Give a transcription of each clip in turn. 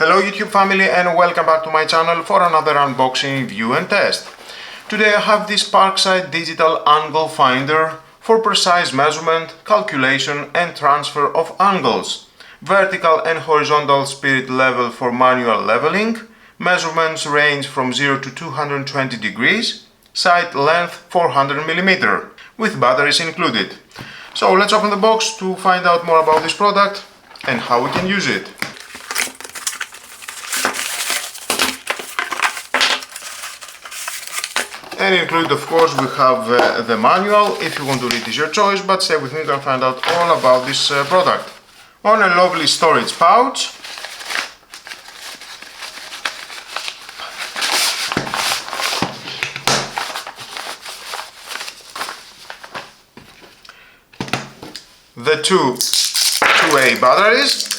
Hello YouTube family and welcome back to my channel for another unboxing, review and test. Today I have this Parkside digital angle finder for precise measurement, calculation and transfer of angles, vertical and horizontal spirit level for manual leveling, measurements range from 0 to 220 degrees, sight length 400 mm, with batteries included. So let's open the box to find out more about this product and how we can use it. And included, of course, we have the manual. If you want to read, is your choice, but stay with me to find out all about this product. On a lovely storage pouch, the two 2A batteries,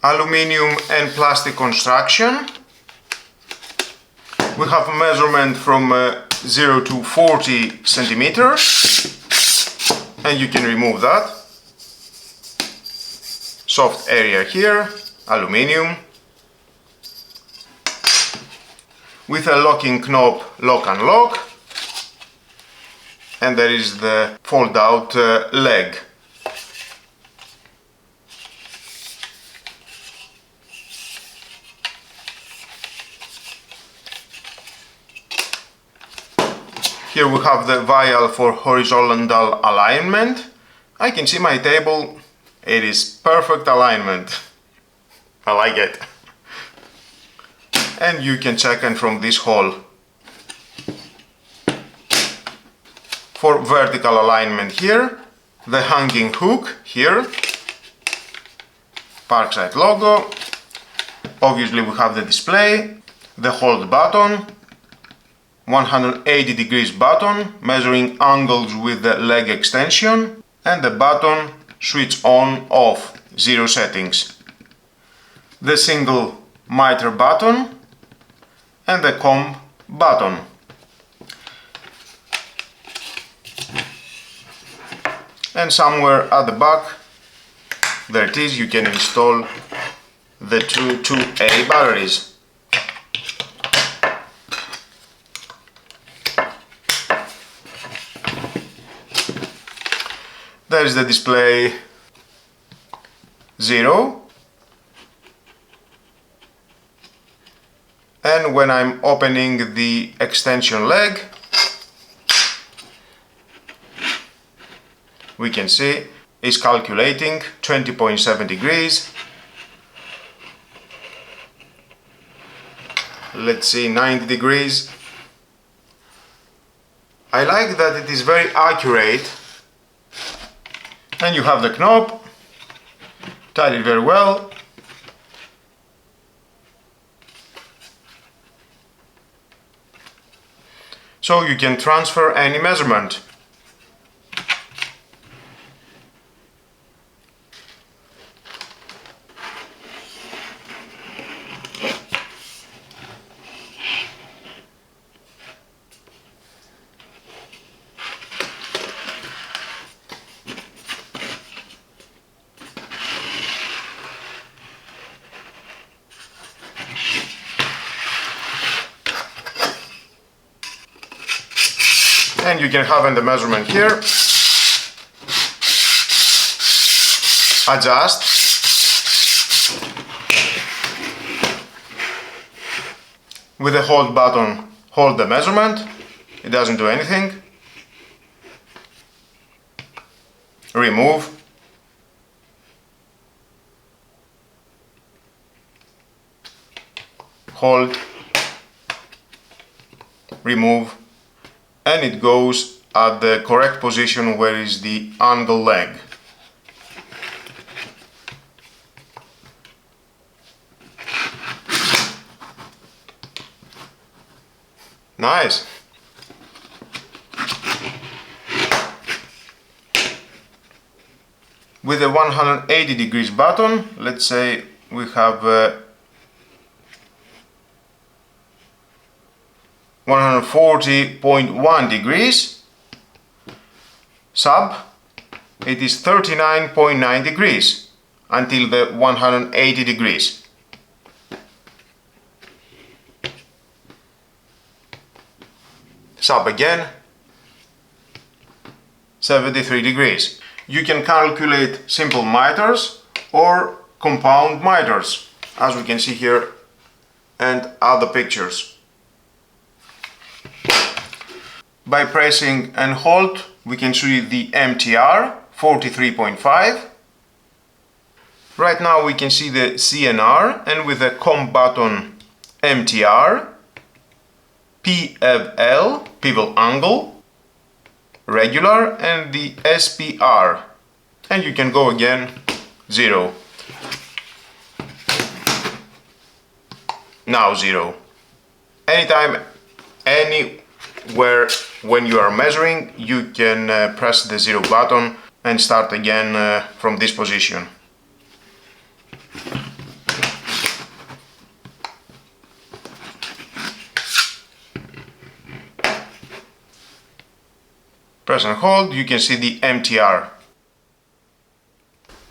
aluminium and plastic construction. We have a measurement from 0 to 40 centimeters, and you can remove that. Soft area here, aluminium, with a locking knob, lock and lock, and there is the fold out leg. Here we have the vial for horizontal alignment. I can see my table, it is perfect alignment. I like it. And you can check in from this hole. For vertical alignment here, the hanging hook here, Parkside logo. Obviously we have the display, the hold button, 180 degrees button measuring angles with the leg extension, and the button switch on off 0 settings, the single mitre button and the comb button. And somewhere at the back, there it is, you can install the two 2A batteries. There is the display 0, and when I'm opening the extension leg, we can see it's calculating 20.7 degrees. Let's see, 90 degrees. I like that it is very accurate. And you have the knob, tied it very well. So you can transfer any measurement. And you can have the measurement here, adjust, with the hold button, hold the measurement, it doesn't do anything, remove, hold, remove, and it goes at the correct position where is the angle leg. Nice. With the 180 degrees button, let's say we have 140.1 degrees, sub, it is 39.9 degrees until the 180 degrees. Sub again, 73 degrees. You can calculate simple miters or compound miters, as we can see here and other pictures. By pressing and hold, we can see the MTR 43.5. Right now we can see the CNR, and with the COM button MTR, PFL, pivot angle, regular, and the SPR. And you can go again, 0. Now 0. Anytime, anywhere when you are measuring, you can press the 0 button and start again from this position. Press and hold, you can see the MTR.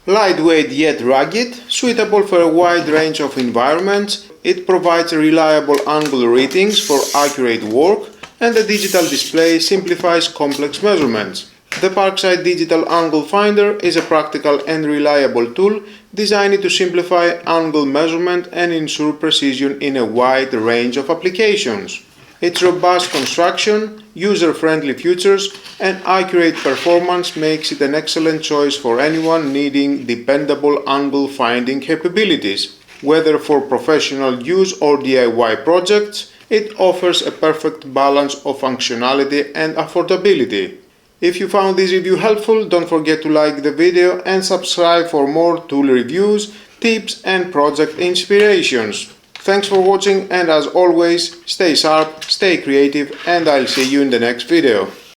Lightweight yet rugged, suitable for a wide range of environments, it provides reliable angle readings for accurate work, and the digital display simplifies complex measurements. The Parkside Digital Angle Finder is a practical and reliable tool designed to simplify angle measurement and ensure precision in a wide range of applications. Its robust construction, user-friendly features, and accurate performance makes it an excellent choice for anyone needing dependable angle finding capabilities. Whether for professional use or DIY projects, it offers a perfect balance of functionality and affordability. If you found this review helpful, don't forget to like the video and subscribe for more tool reviews, tips and project inspirations. Thanks for watching, and as always, stay sharp, stay creative, and I'll see you in the next video.